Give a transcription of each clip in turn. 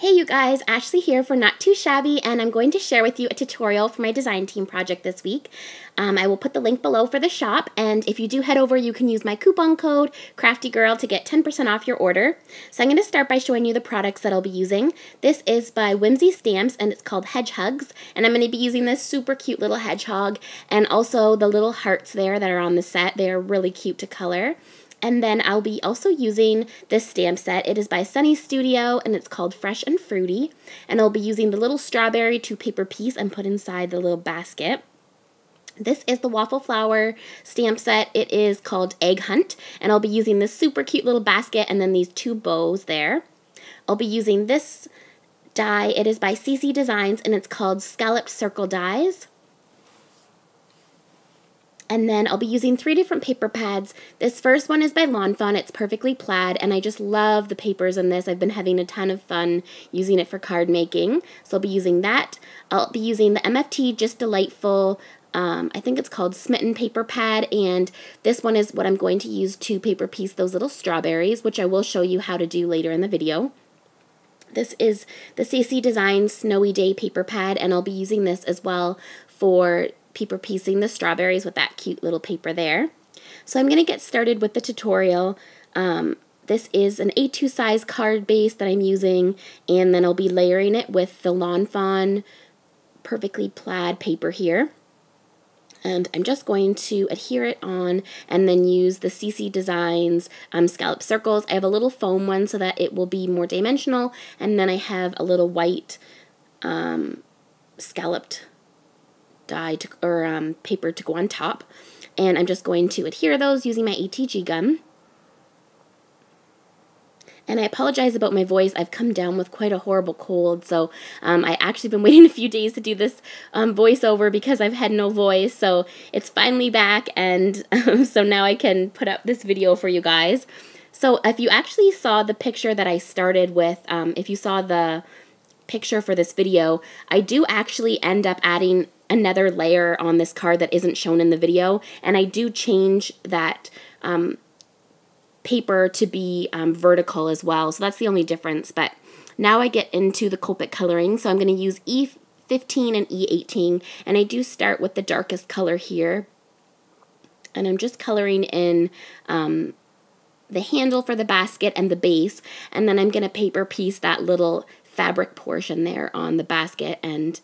Hey you guys, Ashley here for Not Too Shabby, and I'm going to share with you a tutorial for my design team project this week. I will put the link below for the shop, and if you do head over, you can use my coupon code CraftyGirl to get 10% off your order. So I'm going to start by showing you the products that I'll be using. This is by Whimsy Stamps, and it's called Hedgehugs, and I'm going to be using this super cute little hedgehog, and also the little hearts there that are on the set. They are really cute to color. And then I'll be also using this stamp set. It is by Sunny Studio, and it's called Fresh and Fruity. And I'll be using the little strawberry to paper piece and put inside the little basket. This is the Waffle Flower stamp set. It is called Egg Hunt, and I'll be using this super cute little basket and then these two bows there. I'll be using this die. It is by CC Designs, and it's called Scalloped Circle Dies. And then I'll be using 3 different paper pads. This first one is by Lawn Fawn. It's perfectly plaid, and I just love the papers in this. I've been having a ton of fun using it for card making. So I'll be using that. I'll be using the MFT Just Delightful, I think it's called Smitten paper pad, and this one is what I'm going to use to paper piece those little strawberries, which I will show you how to do later in the video. This is the CC Designs Snowy Day paper pad, and I'll be using this as well for paper piecing the strawberries with that cute little paper there. So I'm going to get started with the tutorial. This is an A2 size card base that I'm using, and then I'll be layering it with the Lawn Fawn perfectly plaid paper here. And I'm just going to adhere it on and then use the CC Designs scallop circles. I have a little foam one so that it will be more dimensional, and then I have a little white scalloped die or paper to go on top, and I'm just going to adhere those using my ATG gun. And I apologize about my voice. I've come down with quite a horrible cold, so I actually been waiting a few days to do this voiceover because I've had no voice, so it's finally back, and so now I can put up this video for you guys. So if you actually saw the picture that I started with, if you saw the picture for this video, I do actually end up adding another layer on this card that isn't shown in the video, and I do change that paper to be vertical as well, so that's the only difference. But now I get into the Copic coloring, so I'm going to use E15 and E18, and I do start with the darkest color here, and I'm just coloring in the handle for the basket and the base, and then I'm going to paper piece that little fabric portion there on the basket, and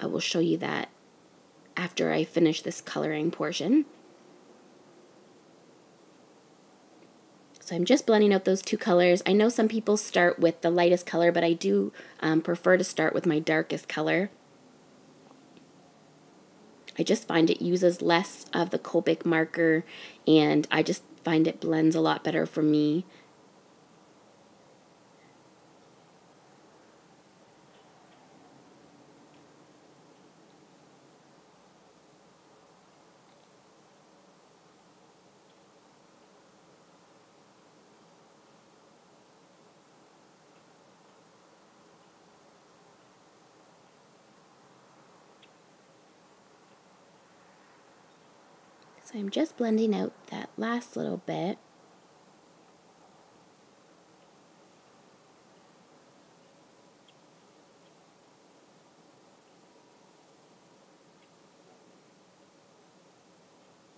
I will show you that after I finish this coloring portion. So I'm just blending out those two colors. I know some people start with the lightest color, but I do prefer to start with my darkest color. I just find it uses less of the Copic marker, and I just find it blends a lot better for me. So I'm just blending out that last little bit.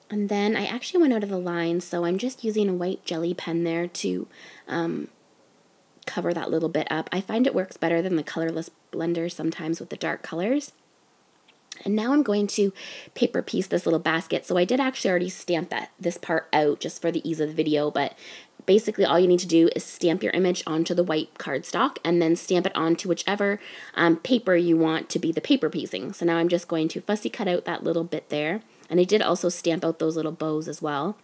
And then I actually went out of the line, so I'm just using a white jelly pen there to cover that little bit up. I find it works better than the colorless blender sometimes with the dark colors. And now I'm going to paper piece this little basket. So I did actually already stamp this part out just for the ease of the video, but basically all you need to do is stamp your image onto the white cardstock and then stamp it onto whichever paper you want to be the paper piecing. So now I'm just going to fussy cut out that little bit there. And I did also stamp out those little bows as well.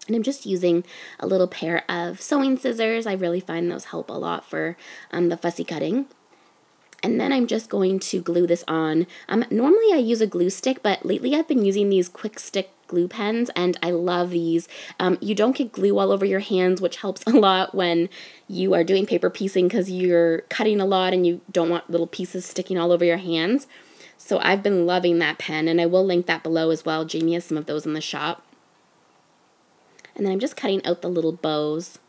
And I'm just using a little pair of sewing scissors. I really find those help a lot for the fussy cutting. And then I'm just going to glue this on. Normally I use a glue stick, but lately I've been using these quick stick glue pens, and I love these. You don't get glue all over your hands, which helps a lot when you are doing paper piecing because you're cutting a lot and you don't want little pieces sticking all over your hands. So I've been loving that pen, and I will link that below as well. Jamie has some of those in the shop. And then I'm just cutting out the little bows.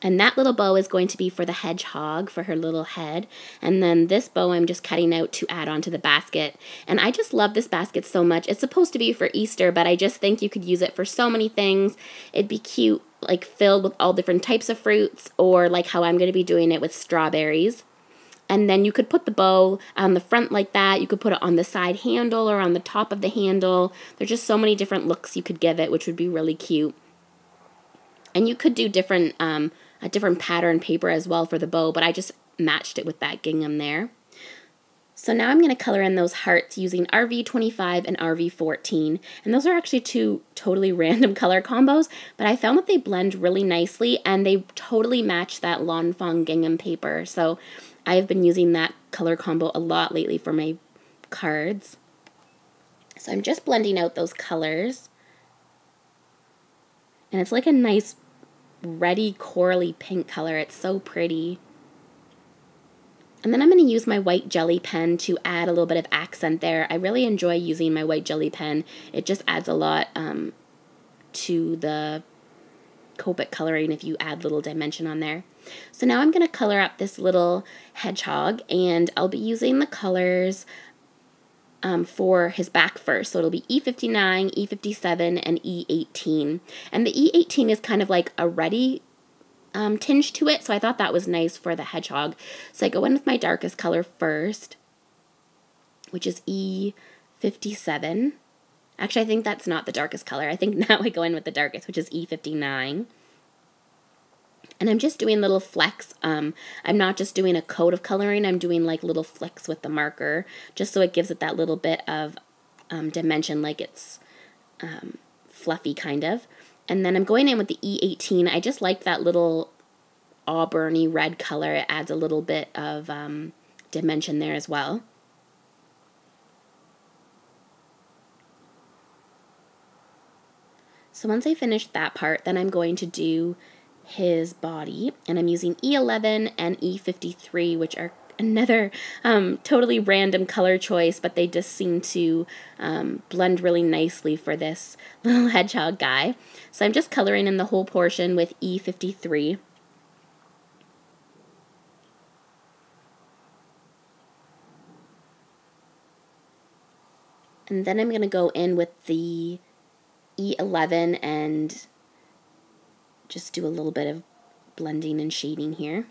And that little bow is going to be for the hedgehog, for her little head. And then this bow I'm just cutting out to add onto the basket. And I just love this basket so much. It's supposed to be for Easter, but I just think you could use it for so many things. It'd be cute, like filled with all different types of fruits, or like how I'm going to be doing it with strawberries. And then you could put the bow on the front like that. You could put it on the side handle or on the top of the handle. There's just so many different looks you could give it, which would be really cute. And you could do a different pattern paper as well for the bow, but I just matched it with that gingham there. So now I'm going to color in those hearts using RV25 and RV14. And those are actually two totally random color combos, but I found that they blend really nicely and they totally match that Lawn Fawn gingham paper. So I've been using that color combo a lot lately for my cards. So I'm just blending out those colors. And it's like a nice reddy corally pink color. It's so pretty. And then I'm going to use my white jelly pen to add a little bit of accent there. I really enjoy using my white jelly pen. It just adds a lot to the Copic coloring if you add little dimension on there. So now I'm going to color up this little hedgehog, and I'll be using the colors for his back first. So it'll be E59, E57, and E18. And the E18 is kind of like a reddy tinge to it, so I thought that was nice for the hedgehog. So I go in with my darkest color first, which is E57. Actually, I think that's not the darkest color. I think now I go in with the darkest, which is E59. And I'm just doing little flecks. I'm not just doing a coat of coloring, I'm doing like little flecks with the marker, just so it gives it that little bit of dimension, like it's fluffy kind of. And then I'm going in with the E18. I just like that little auburny red color. It adds a little bit of dimension there as well. So once I finish that part, then I'm going to do his body, and I'm using E11 and E53, which are another totally random color choice, but they just seem to blend really nicely for this little hedgehog guy. So I'm just coloring in the whole portion with E53. And then I'm going to go in with the E11 and just do a little bit of blending and shading here.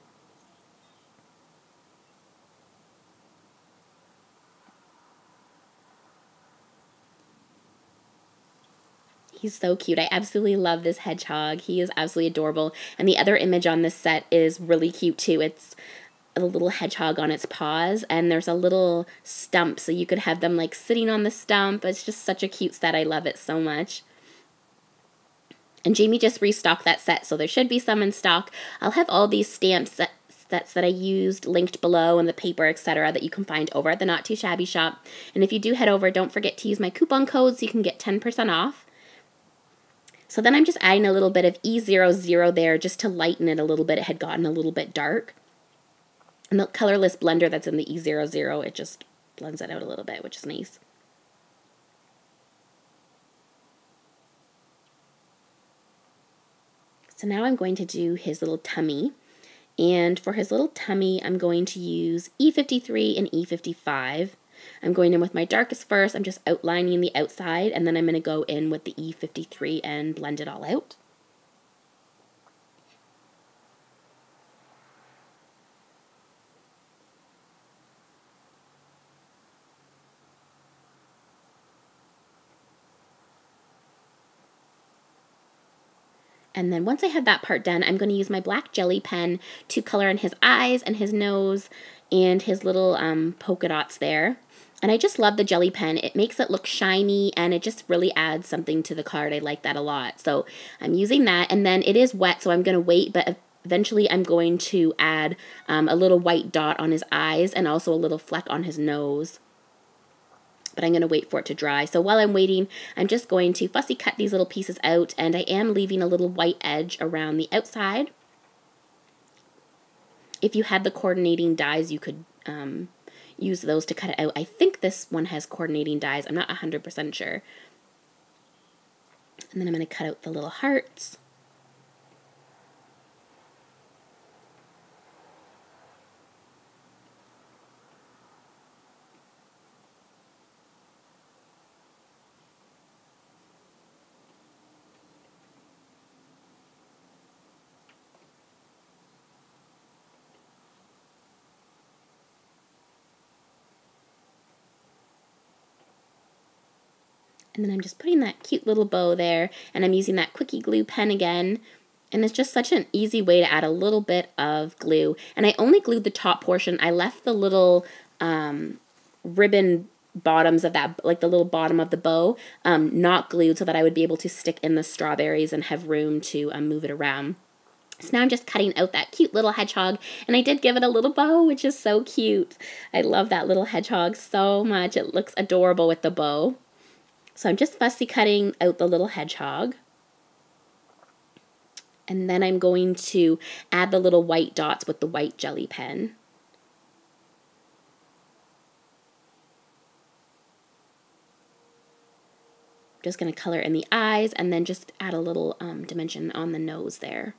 He's so cute. I absolutely love this hedgehog. He is absolutely adorable. And the other image on this set is really cute too. It's a little hedgehog on its paws, and there's a little stump, so you could have them like sitting on the stump. It's just such a cute set. I love it so much. And Jamie just restocked that set, so there should be some in stock. I'll have all these stamp sets that I used linked below, and the paper, etc., that you can find over at the Not Too Shabby Shop. And if you do head over, don't forget to use my coupon code so you can get 10% off. So then I'm just adding a little bit of E00 there just to lighten it a little bit. It had gotten a little bit dark. And the colorless blender that's in the E00, it just blends it out a little bit, which is nice. So now I'm going to do his little tummy. And for his little tummy, I'm going to use E53 and E55. I'm going in with my darkest first. I'm just outlining the outside, and then I'm going to go in with the E53 and blend it all out. And then once I have that part done, I'm going to use my black jelly pen to color in his eyes and his nose and his little polka dots there. And I just love the jelly pen. It makes it look shiny, and it just really adds something to the card. I like that a lot. So I'm using that, and then it is wet, so I'm going to wait, but eventually I'm going to add a little white dot on his eyes and also a little fleck on his nose. But I'm going to wait for it to dry. So while I'm waiting, I'm just going to fussy cut these little pieces out, and I am leaving a little white edge around the outside. If you had the coordinating dies, you could use those to cut it out. I think this one has coordinating dies. I'm not 100% sure. And then I'm going to cut out the little hearts. And then I'm just putting that cute little bow there, and I'm using that quickie glue pen again. And it's just such an easy way to add a little bit of glue. And I only glued the top portion. I left the little ribbon bottoms of that, like the little bottom of the bow, not glued, so that I would be able to stick in the strawberries and have room to move it around. So now I'm just cutting out that cute little hedgehog, and I did give it a little bow, which is so cute. I love that little hedgehog so much. It looks adorable with the bow. So I'm just fussy cutting out the little hedgehog. And then I'm going to add the little white dots with the white jelly pen. Just going to color in the eyes and then just add a little dimension on the nose there.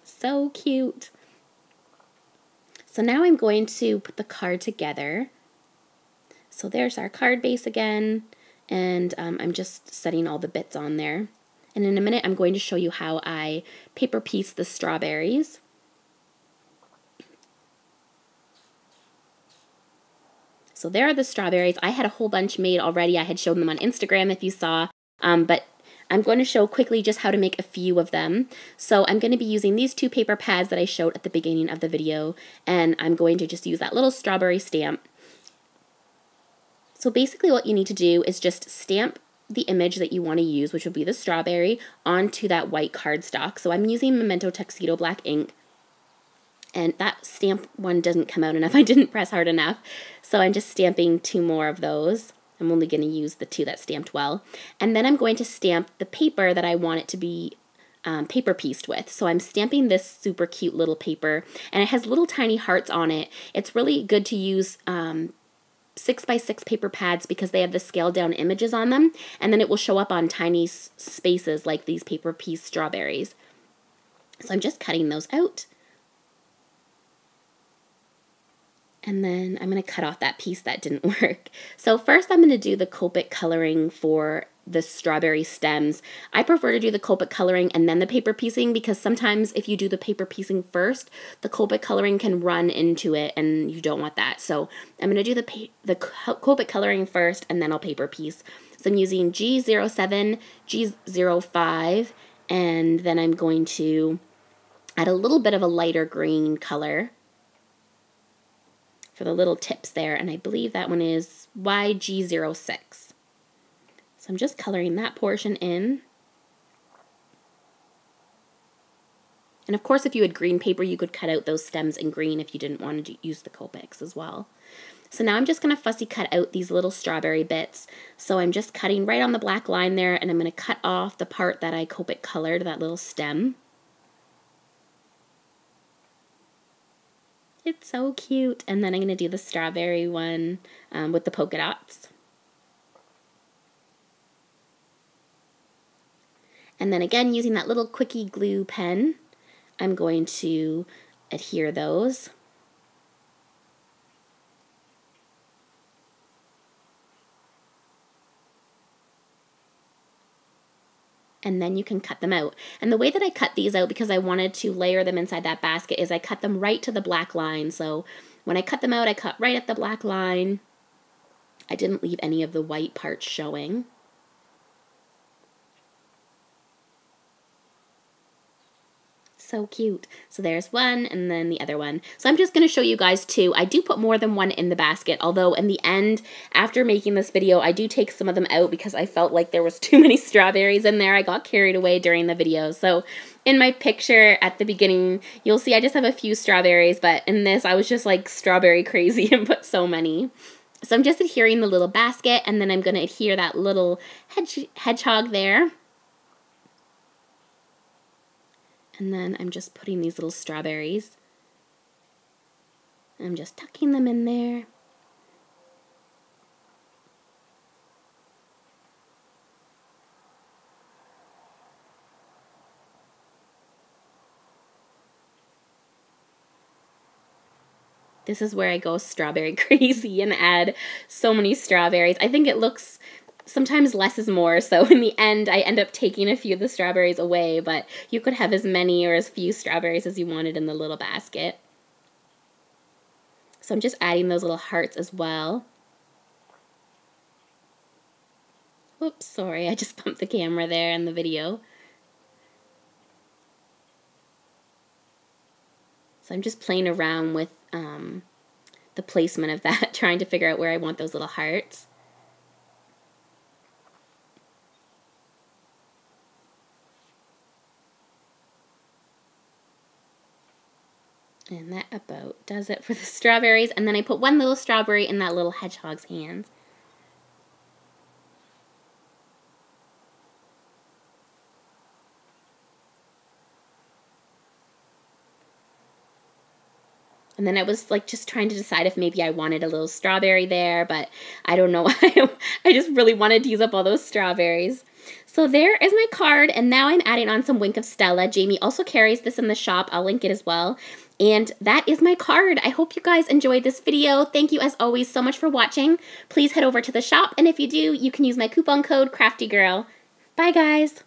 So cute. So now I'm going to put the card together. So there's our card base again, and I'm just setting all the bits on there. And in a minute I'm going to show you how I paper piece the strawberries. So there are the strawberries. I had a whole bunch made already. I had shown them on Instagram if you saw, but I'm going to show quickly just how to make a few of them. So I'm going to be using these 2 paper pads that I showed at the beginning of the video, and I'm going to just use that little strawberry stamp. So basically what you need to do is just stamp the image that you want to use, which would be the strawberry, onto that white cardstock. So I'm using Memento Tuxedo black ink, and that stamp one doesn't come out enough. I didn't press hard enough. So I'm just stamping 2 more of those. I'm only going to use the 2 that stamped well. And then I'm going to stamp the paper that I want it to be paper pieced with. So I'm stamping this super cute little paper, and it has little tiny hearts on it. It's really good to use 6x6 paper pads because they have the scaled down images on them, and then it will show up on tiny spaces like these paper piece strawberries. So I'm just cutting those out. And then I'm going to cut off that piece that didn't work. So first I'm going to do the Copic coloring for the strawberry stems. I prefer to do the Copic coloring and then the paper piecing, because sometimes if you do the paper piecing first, the Copic coloring can run into it and you don't want that. So I'm going to do the Copic coloring first and then I'll paper piece. So I'm using G07, G05, and then I'm going to add a little bit of a lighter green color for the little tips there, and I believe that one is YG06. So I'm just coloring that portion in. And of course, if you had green paper, you could cut out those stems in green if you didn't want to use the Copics as well. So now I'm just going to fussy cut out these little strawberry bits. So I'm just cutting right on the black line there, and I'm going to cut off the part that I Copic colored, that little stem. It's so cute. And then I'm going to do the strawberry one with the polka dots. And then again, using that little quickie glue pen, I'm going to adhere those. And then you can cut them out. And the way that I cut these out, because I wanted to layer them inside that basket, is I cut them right to the black line. So when I cut them out, I cut right at the black line. I didn't leave any of the white parts showing. So cute. So there's one and then the other one. So I'm just going to show you guys 2. I do put more than one in the basket, although in the end, after making this video, I do take some of them out because I felt like there was too many strawberries in there. I got carried away during the video. So in my picture at the beginning, you'll see I just have a few strawberries, but in this, I was just like strawberry crazy and put so many. So I'm just adhering the little basket, and then I'm going to adhere that little hedgehog there. And then I'm just putting these little strawberries. I'm just tucking them in there. This is where I go strawberry crazy and add so many strawberries. I think it looks sometimes less is more, so in the end I end up taking a few of the strawberries away, but you could have as many or as few strawberries as you wanted in the little basket. So I'm just adding those little hearts as well. Oops, sorry, I just bumped the camera there in the video. So I'm just playing around with the placement of that, trying to figure out where I want those little hearts. And that about does it for the strawberries. And then I put one little strawberry in that little hedgehog's hands. And then I was like just trying to decide if maybe I wanted a little strawberry there, but I don't know. I just really wanted to use up all those strawberries. So there is my card, and now I'm adding on some Wink of Stella. Jamie also carries this in the shop. I'll link it as well. And that is my card. I hope you guys enjoyed this video. Thank you as always so much for watching. Please head over to the shop, and if you do, you can use my coupon code CraftyGirl. Bye guys!